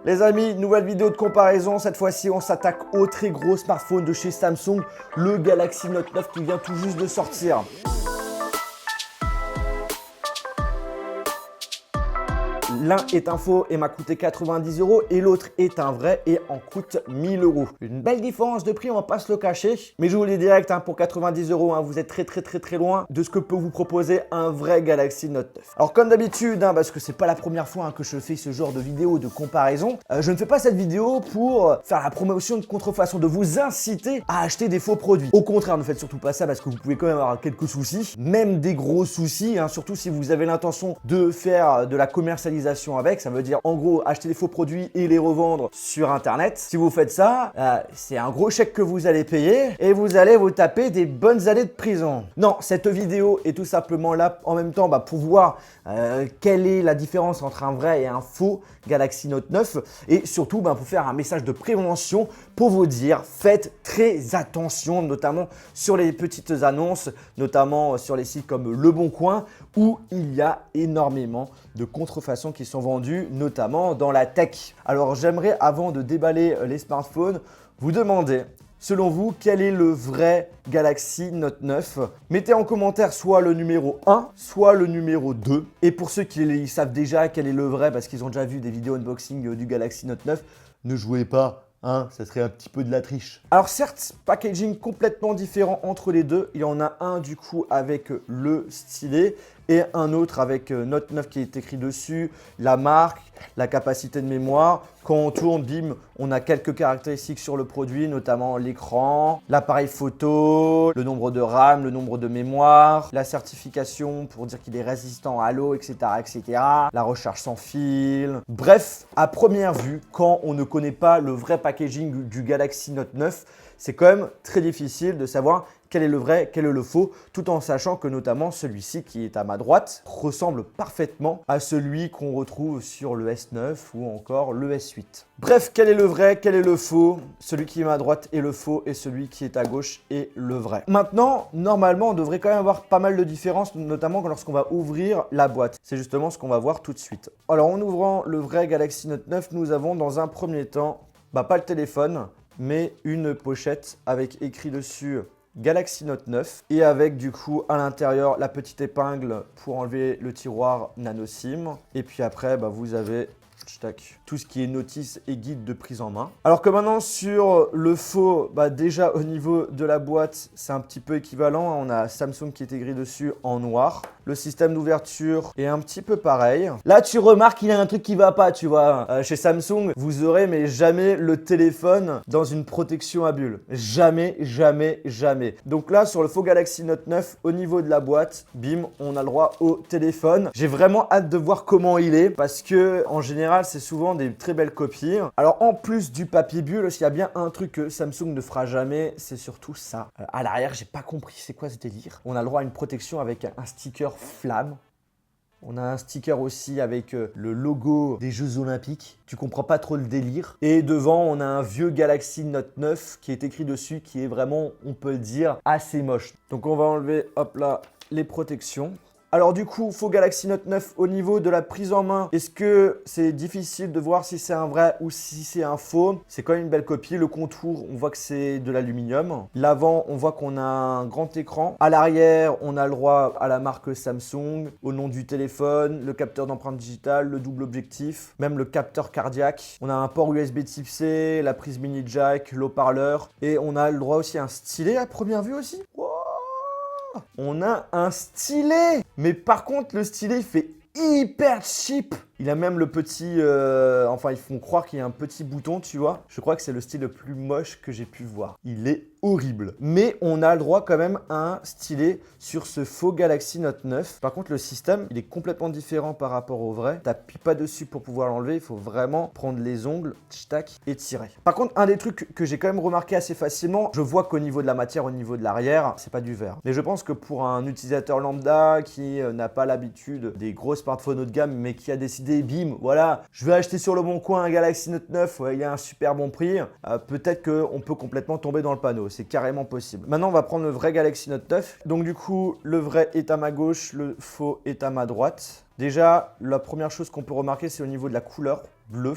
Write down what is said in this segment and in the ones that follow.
Les amis, nouvelle vidéo de comparaison. Cette fois-ci, on s'attaque au très gros smartphone de chez Samsung, le Galaxy Note 9 qui vient tout juste de sortir. L'un est un faux et m'a coûté 90 € et l'autre est un vrai et en coûte 1000 €. Une belle différence de prix, on va pas se le cacher. Mais je vous le dis direct, pour 90 €, vous êtes très loin de ce que peut vous proposer un vrai Galaxy Note 9. Alors comme d'habitude, parce que c'est pas la première fois que je fais ce genre de vidéo de comparaison, je ne fais pas cette vidéo pour faire la promotion de contrefaçon, de vous inciter à acheter des faux produits. Au contraire, ne faites surtout pas ça parce que vous pouvez quand même avoir quelques soucis, même des gros soucis, surtout si vous avez l'intention de faire de la commercialisation avec, ça veut dire en gros acheter des faux produits et les revendre sur internet. Si vous faites ça, c'est un gros chèque que vous allez payer et vous allez vous taper des bonnes années de prison. Non, cette vidéo est tout simplement là en même temps pour voir quelle est la différence entre un vrai et un faux Galaxy Note 9 et surtout pour faire un message de prévention pour vous dire faites très attention, notamment sur les petites annonces, notamment sur les sites comme Le Bon Coin où il y a énormément de contrefaçons qui sont vendues, notamment dans la tech. Alors j'aimerais, avant de déballer les smartphones, vous demander, selon vous, quel est le vrai Galaxy Note 9? Mettez en commentaire soit le numéro 1, soit le numéro 2. Et pour ceux qui savent déjà quel est le vrai, parce qu'ils ont déjà vu des vidéos unboxing du Galaxy Note 9, ne jouez pas. Ça serait un petit peu de la triche. Alors certes, packaging complètement différent entre les deux. Il y en a un du coup avec le stylet et un autre avec Note 9 qui est écrit dessus, la marque, la capacité de mémoire. Quand on tourne, bim, on a quelques caractéristiques sur le produit, notamment l'écran, l'appareil photo, le nombre de RAM, le nombre de mémoire, la certification pour dire qu'il est résistant à l'eau, etc., etc., la recharge sans fil. Bref, à première vue, quand on ne connaît pas le vrai packaging du Galaxy Note 9, c'est quand même très difficile de savoir quel est le vrai, quel est le faux, tout en sachant que notamment celui-ci qui est à ma droite ressemble parfaitement à celui qu'on retrouve sur le S9 ou encore le S8. Bref, quel est le vrai, quel est le faux? Celui qui est à ma droite est le faux et celui qui est à gauche est le vrai. Maintenant, normalement, on devrait quand même avoir pas mal de différences, notamment lorsqu'on va ouvrir la boîte. C'est justement ce qu'on va voir tout de suite. Alors, en ouvrant le vrai Galaxy Note 9, nous avons dans un premier temps, pas le téléphone, mais une pochette avec écrit dessus Galaxy Note 9 et avec du coup à l'intérieur la petite épingle pour enlever le tiroir nano SIM. Et puis après, vous avez tout ce qui est notice et guide de prise en main. Alors que maintenant sur le faux, déjà au niveau de la boîte, c'est un petit peu équivalent. On a Samsung qui est écrit dessus en noir. Le système d'ouverture est un petit peu pareil. Là, tu remarques qu'il y a un truc qui va pas, tu vois. Chez Samsung, vous aurez mais jamais le téléphone dans une protection à bulles. Jamais, jamais, jamais. Donc là, sur le faux Galaxy Note 9, au niveau de la boîte, bim, on a le droit au téléphone. J'ai vraiment hâte de voir comment il est parce que en général, c'est souvent des très belles copies. Alors en plus du papier bulle, s'il y a bien un truc que Samsung ne fera jamais, c'est surtout ça. À l'arrière, j'ai pas compris c'est quoi ce délire. On a le droit à une protection avec un sticker flamme. On a un sticker aussi avec le logo des Jeux Olympiques. Tu comprends pas trop le délire. Et devant, on a un vieux Galaxy Note 9 qui est écrit dessus, qui est vraiment, on peut le dire, assez moche. Donc on va enlever, hop là, les protections. Alors du coup, faux Galaxy Note 9 au niveau de la prise en main, est-ce que c'est difficile de voir si c'est un vrai ou si c'est un faux? C'est quand même une belle copie. Le contour, on voit que c'est de l'aluminium. L'avant, on voit qu'on a un grand écran. À l'arrière, on a le droit à la marque Samsung, au nom du téléphone, le capteur d'empreinte digitale, le double objectif, même le capteur cardiaque. On a un port USB Type C, la prise mini jack, l'haut-parleur et on a le droit aussi à un stylet à première vue aussi. Wow, on a un stylet! Mais par contre, le stylet, il fait hyper cheap. Il a même le petit... ils font croire qu'il y a un petit bouton, tu vois. Je crois que c'est le style le plus moche que j'ai pu voir. Il est horrible. Mais on a le droit quand même à un stylet sur ce faux Galaxy Note 9. Par contre, le système, il est complètement différent par rapport au vrai. T'appuies pas dessus pour pouvoir l'enlever. Il faut vraiment prendre les ongles, tac, et tirer. Par contre, un des trucs que j'ai quand même remarqué assez facilement, je vois qu'au niveau de la matière, au niveau de l'arrière, c'est pas du verre. Mais je pense que pour un utilisateur lambda qui n'a pas l'habitude des gros smartphones haut de gamme, mais qui a décidé bim, voilà, je vais acheter sur le bon coin un Galaxy Note 9, il y a un super bon prix, peut-être qu'on peut complètement tomber dans le panneau, c'est carrément possible. Maintenant, on va prendre le vrai Galaxy Note 9. Donc du coup, le vrai est à ma gauche, le faux est à ma droite. Déjà, la première chose qu'on peut remarquer, c'est au niveau de la couleur bleu.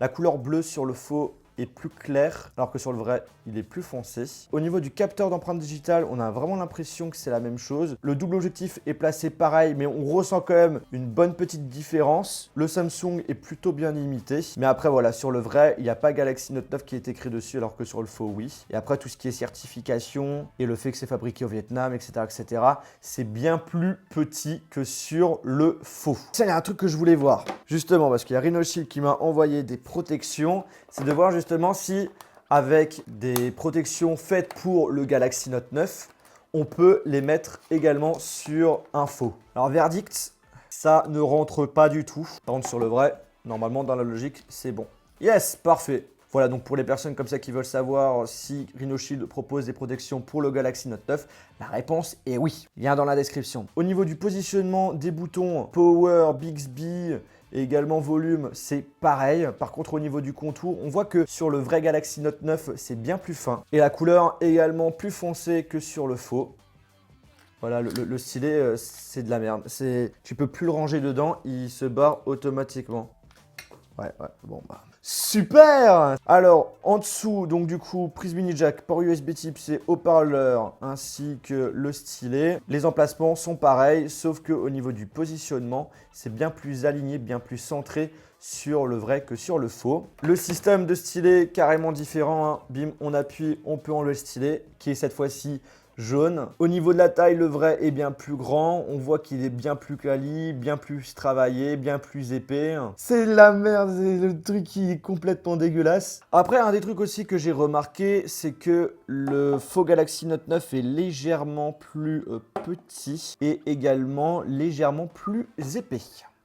La couleur bleue sur le faux est plus clair, alors que sur le vrai, il est plus foncé. Au niveau du capteur d'empreinte digitale, on a vraiment l'impression que c'est la même chose. Le double objectif est placé pareil, mais on ressent quand même une bonne petite différence. Le Samsung est plutôt bien limité. Mais après, voilà, sur le vrai, il n'y a pas Galaxy Note 9 qui est écrit dessus, alors que sur le faux, oui. Et après, tout ce qui est certification et le fait que c'est fabriqué au Vietnam, etc., c'est bien plus petit que sur le faux. Ça, il y a un truc que je voulais voir, justement, parce qu'il y a Rhinoshield qui m'a envoyé des protections. C'est de voir justement si, avec des protections faites pour le Galaxy Note 9, on peut les mettre également sur un faux. Alors, verdict, ça ne rentre pas du tout. Par contre, sur le vrai, normalement, dans la logique, c'est bon. Yes, parfait. Voilà, donc pour les personnes comme ça qui veulent savoir si Rhinoshield propose des protections pour le Galaxy Note 9, la réponse est oui. Lien dans la description. Au niveau du positionnement des boutons Power, Bixby et également volume, c'est pareil. Par contre, au niveau du contour, on voit que sur le vrai Galaxy Note 9, c'est bien plus fin. Et la couleur également plus foncée que sur le faux. Voilà, le stylet, c'est de la merde. Tu peux plus le ranger dedans, il se barre automatiquement. Ouais, bon bah. Super! Alors, en dessous, donc du coup, prise mini jack, port USB type C, haut-parleur, ainsi que le stylet. Les emplacements sont pareils, sauf qu'au niveau du positionnement, c'est bien plus aligné, bien plus centré sur le vrai que sur le faux. Le système de stylet, carrément différent, hein. Bim, on appuie, on peut enlever le stylet, qui est cette fois-ci jaune. Au niveau de la taille, le vrai est bien plus grand. On voit qu'il est bien plus quali, bien plus travaillé, bien plus épais. C'est la merde, c'est le truc qui est complètement dégueulasse. Après, un des trucs aussi que j'ai remarqué, c'est que le faux Galaxy Note 9 est légèrement plus petit et également légèrement plus épais.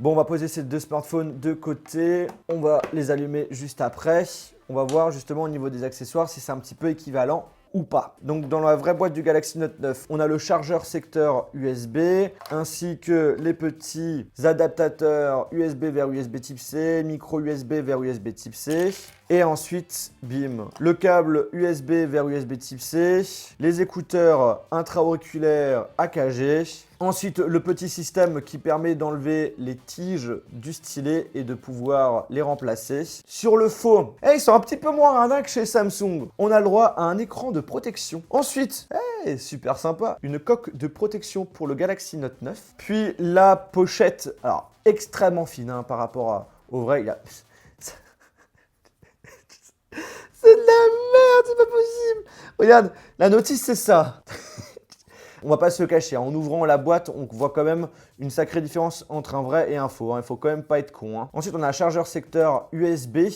Bon, on va poser ces deux smartphones de côté. On va les allumer juste après. On va voir justement au niveau des accessoires si c'est un petit peu équivalent ou pas. Donc dans la vraie boîte du Galaxy Note 9, on a le chargeur secteur USB ainsi que les petits adaptateurs USB vers USB type C, micro USB vers USB type C. Et ensuite, bim, le câble USB vers USB type C, les écouteurs intra-auriculaires AKG. Ensuite, le petit système qui permet d'enlever les tiges du stylet et de pouvoir les remplacer. Sur le faux, ils sont un petit peu moins radins que chez Samsung. On a le droit à un écran de protection. Ensuite, super sympa, une coque de protection pour le Galaxy Note 9. Puis la pochette, alors extrêmement fine hein, par rapport au vrai, il y a... C'est de la merde, c'est pas possible. Regarde, la notice c'est ça. On va pas se le cacher, en ouvrant la boîte, on voit quand même une sacrée différence entre un vrai et un faux. Hein. Il faut quand même pas être con. Hein. Ensuite, on a un chargeur secteur USB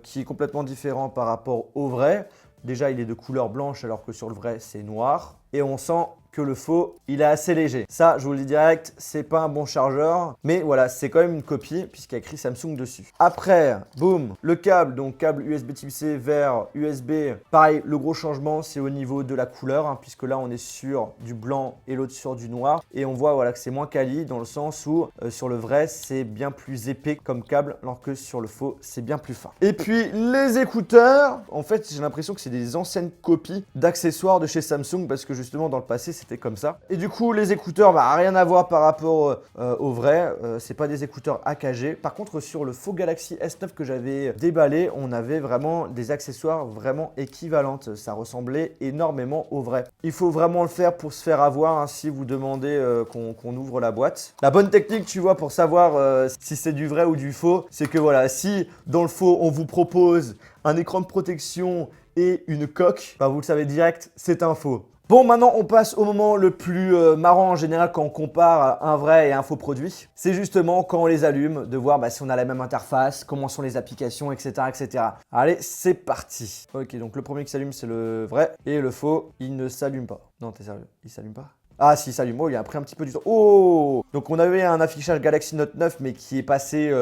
qui est complètement différent par rapport au vrai. Déjà, il est de couleur blanche alors que sur le vrai, c'est noir. Et on sent que le faux, il est assez léger. Ça, je vous le dis direct, c'est pas un bon chargeur. Mais voilà, c'est quand même une copie puisqu'il y a écrit Samsung dessus. Après, boum, le câble, donc câble USB type C vers USB. Pareil, le gros changement, c'est au niveau de la couleur hein, puisque là, on est sur du blanc et l'autre sur du noir. Et on voit voilà, que c'est moins quali dans le sens où sur le vrai, c'est bien plus épais comme câble alors que sur le faux, c'est bien plus fin. Et puis, les écouteurs, en fait, j'ai l'impression que c'est des anciennes copies d'accessoires de chez Samsung parce que justement, dans le passé, c'était comme ça. Et du coup, les écouteurs, rien à voir par rapport au vrai. C'est pas des écouteurs AKG. Par contre, sur le faux Galaxy S9 que j'avais déballé, on avait vraiment des accessoires vraiment équivalentes. Ça ressemblait énormément au vrai. Il faut vraiment le faire pour se faire avoir hein, si vous demandez qu'on ouvre la boîte. La bonne technique, tu vois, pour savoir si c'est du vrai ou du faux, c'est que voilà, si dans le faux, on vous propose un écran de protection et une coque, vous le savez direct, c'est un faux. Bon, maintenant, on passe au moment le plus marrant en général quand on compare un vrai et un faux produit. C'est justement quand on les allume, de voir si on a la même interface, comment sont les applications, etc. etc. Allez, c'est parti. Ok, donc le premier qui s'allume, c'est le vrai. Et le faux, il ne s'allume pas. Non, t'es sérieux? Il s'allume pas? Ah si, il s'allume. Oh, il a pris un petit peu du temps. Oh! Donc on avait un affichage Galaxy Note 9, mais qui est passé...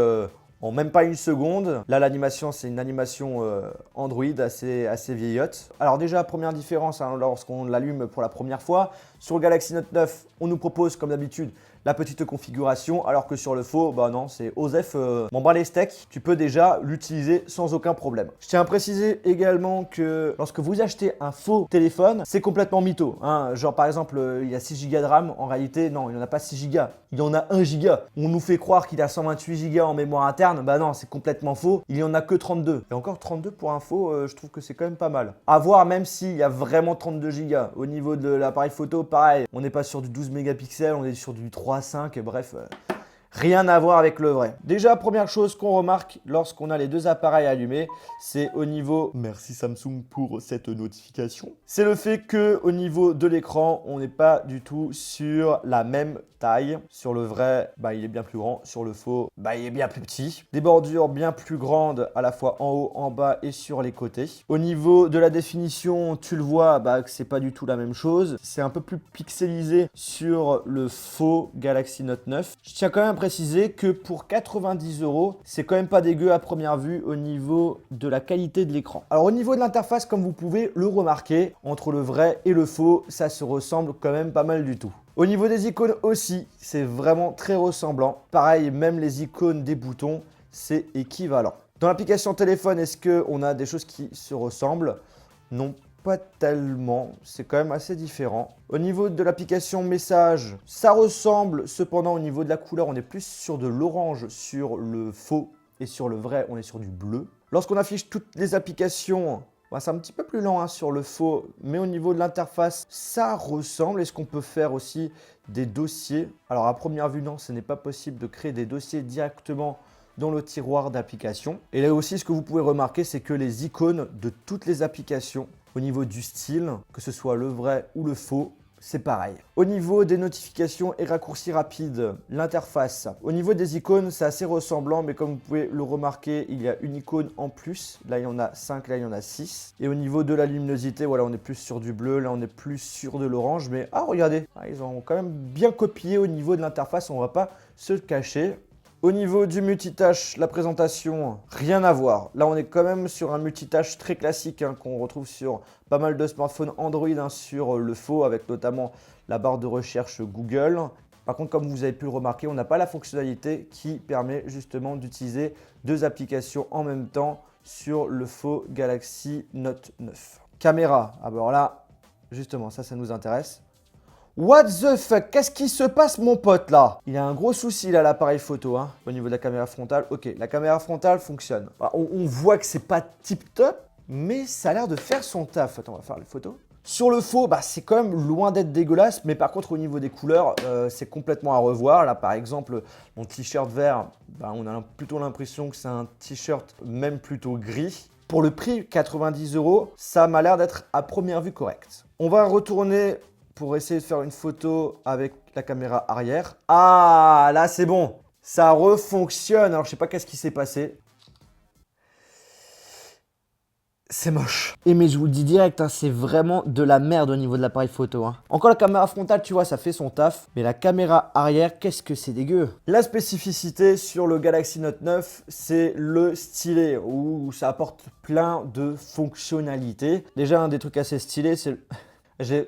en même pas une seconde. Là, l'animation, c'est une animation Android assez vieillotte. Alors déjà, première différence hein, lorsqu'on l'allume pour la première fois. Sur le Galaxy Note 9, on nous propose, comme d'habitude, la petite configuration, alors que sur le faux, bah non, c'est Osef, m'en bats les steaks, tu peux déjà l'utiliser sans aucun problème. Je tiens à préciser également que lorsque vous achetez un faux téléphone, c'est complètement mytho, hein. Genre par exemple, il y a 6 Go de RAM, en réalité, non, il n'y en a pas 6 Go, il y en a 1 Go. On nous fait croire qu'il a 128 Go en mémoire interne, bah non, c'est complètement faux, il n'y en a que 32. Et encore 32 pour info, je trouve que c'est quand même pas mal. À voir même s'il y a vraiment 32 Go. Au niveau de l'appareil photo, pareil, on n'est pas sur du 12 mégapixels, on est sur du 3,5, bref, rien à voir avec le vrai. Déjà, première chose qu'on remarque lorsqu'on a les deux appareils allumés, c'est au niveau, merci Samsung pour cette notification, c'est le fait que au niveau de l'écran, on n'est pas du tout sur la même taille. Sur le vrai, bah, il est bien plus grand. Sur le faux, bah, il est bien plus petit. Des bordures bien plus grandes à la fois en haut, en bas et sur les côtés. Au niveau de la définition, tu le vois, bah, que c'est pas du tout la même chose. C'est un peu plus pixelisé sur le faux Galaxy Note 9. Je tiens quand même à préciser que pour 90 €, c'est quand même pas dégueu à première vue au niveau de la qualité de l'écran. Alors au niveau de l'interface, comme vous pouvez le remarquer, entre le vrai et le faux, ça se ressemble quand même pas mal du tout. Au niveau des icônes aussi, c'est vraiment très ressemblant. Pareil, même les icônes des boutons, c'est équivalent. Dans l'application téléphone, est-ce qu'on a des choses qui se ressemblent? Non, pas tellement. C'est quand même assez différent. Au niveau de l'application message, ça ressemble. Cependant, au niveau de la couleur, on est plus sur de l'orange sur le faux et sur le vrai, on est sur du bleu. Lorsqu'on affiche toutes les applications, c'est un petit peu plus lent sur le faux, mais au niveau de l'interface, ça ressemble. Est-ce qu'on peut faire aussi des dossiers? Alors à première vue, non, ce n'est pas possible de créer des dossiers directement dans le tiroir d'application. Et là aussi, ce que vous pouvez remarquer, c'est que les icônes de toutes les applications, au niveau du style, que ce soit le vrai ou le faux, c'est pareil. Au niveau des notifications et raccourcis rapides, l'interface. Au niveau des icônes, c'est assez ressemblant, mais comme vous pouvez le remarquer, il y a une icône en plus. Là, il y en a 5, là, il y en a 6. Et au niveau de la luminosité, voilà, on est plus sur du bleu, là, on est plus sur de l'orange. Mais, regardez, ils ont quand même bien copié au niveau de l'interface, on ne va pas se le cacher. Au niveau du multitâche, la présentation, rien à voir. Là, on est quand même sur un multitâche très classique qu'on retrouve sur pas mal de smartphones Android sur le faux, avec notamment la barre de recherche Google. Par contre, comme vous avez pu le remarquer, on n'a pas la fonctionnalité qui permet justement d'utiliser deux applications en même temps sur le faux Galaxy Note 9. Caméra, alors là, justement, ça nous intéresse. What the fuck? Qu'est-ce qui se passe, mon pote, là? Il y a un gros souci, là, l'appareil photo, au niveau de la caméra frontale. Ok, la caméra frontale fonctionne. On voit que c'est pas tip-top, mais ça a l'air de faire son taf. Attends, on va faire les photos. Sur le faux, c'est quand même loin d'être dégueulasse, mais par contre, au niveau des couleurs, c'est complètement à revoir. Là, par exemple, mon t-shirt vert, on a plutôt l'impression que c'est un t-shirt même plutôt gris. Pour le prix, 90 €, ça m'a l'air d'être à première vue correct. On va retourner pour essayer de faire une photo avec la caméra arrière. Ah, là c'est bon, ça refonctionne. Alors je sais pas qu'est-ce qui s'est passé. C'est moche. Et mais je vous le dis direct, c'est vraiment de la merde au niveau de l'appareil photo. Encore la caméra frontale, tu vois, ça fait son taf. Mais la caméra arrière, qu'est-ce que c'est dégueu. La spécificité sur le Galaxy Note 9, c'est le stylet, où ça apporte plein de fonctionnalités. Déjà, un des trucs assez stylés, c'est...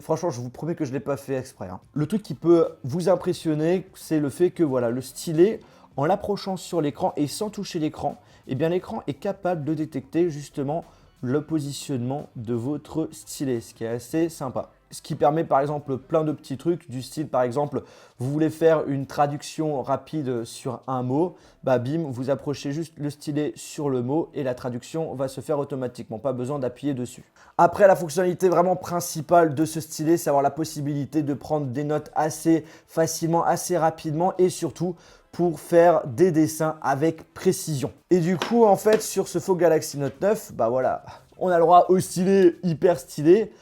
Franchement, je vous promets que je ne l'ai pas fait exprès. Le truc qui peut vous impressionner, c'est le fait que voilà, le stylet, en l'approchant sur l'écran et sans toucher l'écran, eh bien l'écran est capable de détecter justement le positionnement de votre stylet, ce qui est assez sympa. Ce qui permet par exemple plein de petits trucs du style, par exemple, vous voulez faire une traduction rapide sur un mot, bim, vous approchez juste le stylet sur le mot et la traduction va se faire automatiquement, pas besoin d'appuyer dessus. Après, la fonctionnalité vraiment principale de ce stylet, c'est avoir la possibilité de prendre des notes assez facilement, assez rapidement et surtout pour faire des dessins avec précision. Et du coup, en fait, sur ce faux Galaxy Note 9, voilà, on a le droit au stylet hyper stylé.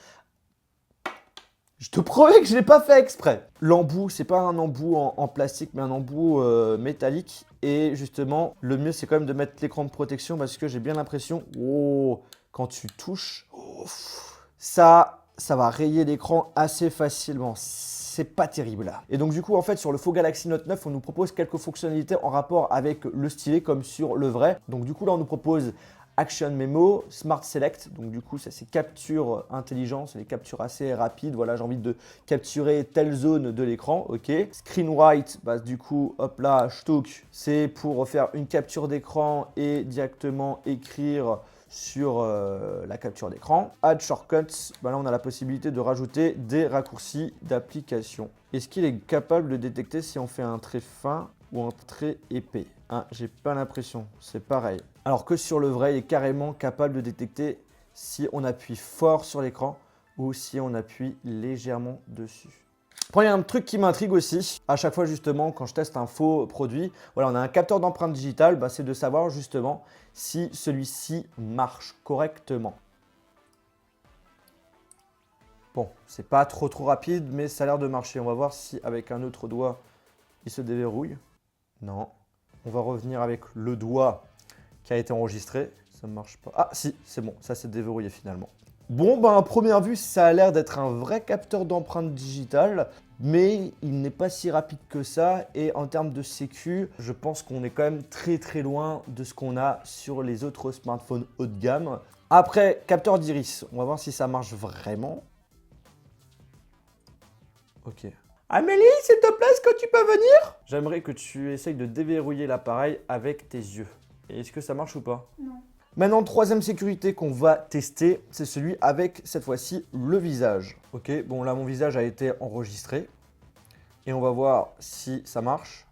Je te promets que je ne l'ai pas fait exprès. L'embout, c'est pas un embout en plastique, mais un embout métallique. Et justement, le mieux, c'est quand même de mettre l'écran de protection parce que j'ai bien l'impression, quand tu touches, ça va rayer l'écran assez facilement. C'est pas terrible là. Et donc du coup, en fait, sur le faux Galaxy Note 9, on nous propose quelques fonctionnalités en rapport avec le stylet comme sur le vrai. Donc du coup, là, on nous propose Action Memo, Smart Select, donc du coup ça c'est capture intelligent, c'est les captures assez rapides, voilà j'ai envie de capturer telle zone de l'écran, ok. Screen Write, bah du coup hop là, Shtook, c'est pour faire une capture d'écran et directement écrire sur la capture d'écran. Add Shortcuts, bah là on a la possibilité de rajouter des raccourcis d'application. Est-ce qu'il est capable de détecter si on fait un trait fin ou un trait épais? Hein, j'ai pas l'impression, c'est pareil. Alors que sur le vrai, il est carrément capable de détecter si on appuie fort sur l'écran ou si on appuie légèrement dessus. Après, il y a un truc qui m'intrigue aussi, à chaque fois justement quand je teste un faux produit, voilà, on a un capteur d'empreinte digitale, bah, c'est de savoir justement si celui-ci marche correctement. Bon, c'est pas trop rapide, mais ça a l'air de marcher. On va voir si avec un autre doigt, il se déverrouille. Non. On va revenir avec le doigt qui a été enregistré. Ça ne marche pas. Ah si, c'est bon, ça s'est déverrouillé finalement. Bon, ben à première vue, ça a l'air d'être un vrai capteur d'empreinte digitale, mais il n'est pas si rapide que ça. Et en termes de sécu, je pense qu'on est quand même très loin de ce qu'on a sur les autres smartphones haut de gamme. Après, capteur d'iris, on va voir si ça marche vraiment. Ok. Amélie, s'il te plaît, est-ce que tu peux venir? J'aimerais que tu essayes de déverrouiller l'appareil avec tes yeux. Et est-ce que ça marche ou pas? Non. Maintenant, troisième sécurité qu'on va tester, c'est celui avec, cette fois-ci, le visage. Ok, bon là, mon visage a été enregistré. Et on va voir si ça marche.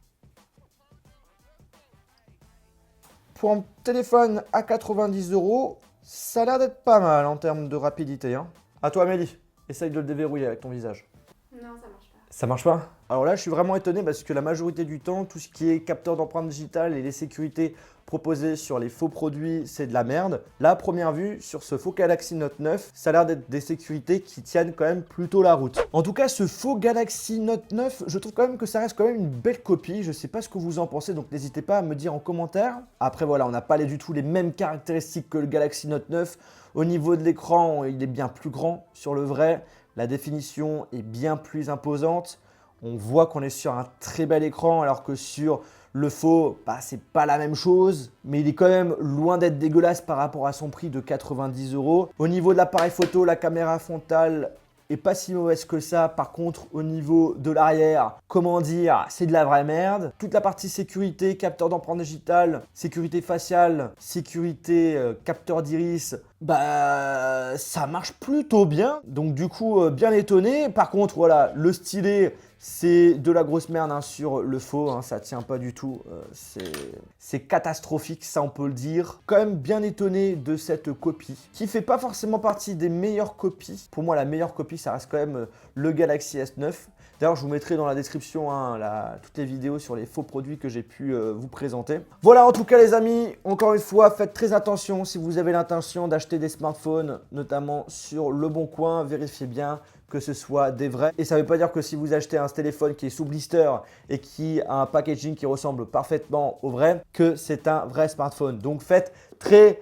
Pour un téléphone à 90 €, ça a l'air d'être pas mal en termes de rapidité. Hein. À toi, Amélie, essaye de le déverrouiller avec ton visage. Non, ça marche pas. Ça marche pas? Alors là, je suis vraiment étonné parce que la majorité du temps, tout ce qui est capteur d'empreinte digitale et les sécurités proposées sur les faux produits, c'est de la merde. Là, à première vue, sur ce faux Galaxy Note 9, ça a l'air d'être des sécurités qui tiennent quand même plutôt la route. En tout cas, ce faux Galaxy Note 9, je trouve quand même que ça reste quand même une belle copie. Je sais pas ce que vous en pensez, donc n'hésitez pas à me dire en commentaire. Après, voilà, on n'a pas du tout les mêmes caractéristiques que le Galaxy Note 9. Au niveau de l'écran, il est bien plus grand sur le vrai. La définition est bien plus imposante. On voit qu'on est sur un très bel écran alors que sur le faux, bah, c'est pas la même chose. Mais il est quand même loin d'être dégueulasse par rapport à son prix de 90 €. Au niveau de l'appareil photo, la caméra frontale est pas si mauvaise que ça. Par contre, au niveau de l'arrière, comment dire, c'est de la vraie merde. Toute la partie sécurité, capteur d'empreinte digitale, sécurité faciale, sécurité capteur d'iris, bah ça marche plutôt bien. Donc du coup, bien étonné. Par contre, voilà, le stylet, c'est de la grosse merde hein, sur le faux, hein, ça tient pas du tout, c'est catastrophique, ça on peut le dire. Quand même bien étonné de cette copie, qui fait pas forcément partie des meilleures copies. Pour moi, la meilleure copie, ça reste quand même le Galaxy S9. D'ailleurs, je vous mettrai dans la description hein, toutes les vidéos sur les faux produits que j'ai pu vous présenter. Voilà, en tout cas les amis, encore une fois, faites très attention si vous avez l'intention d'acheter des smartphones, notamment sur Le Bon Coin, vérifiez bien que ce soit des vrais. Et ça ne veut pas dire que si vous achetez un téléphone qui est sous blister et qui a un packaging qui ressemble parfaitement au vrai, que c'est un vrai smartphone. Donc faites très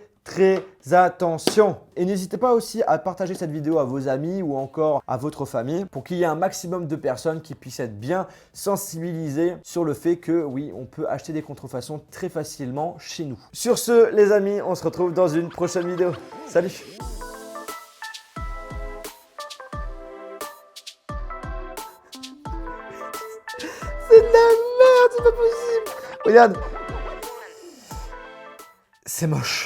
attention. Et n'hésitez pas aussi à partager cette vidéo à vos amis ou encore à votre famille pour qu'il y ait un maximum de personnes qui puissent être bien sensibilisées sur le fait que oui, on peut acheter des contrefaçons très facilement chez nous. Sur ce, les amis, on se retrouve dans une prochaine vidéo. Salut! C'est de la merde, c'est pas possible. Regarde. C'est moche.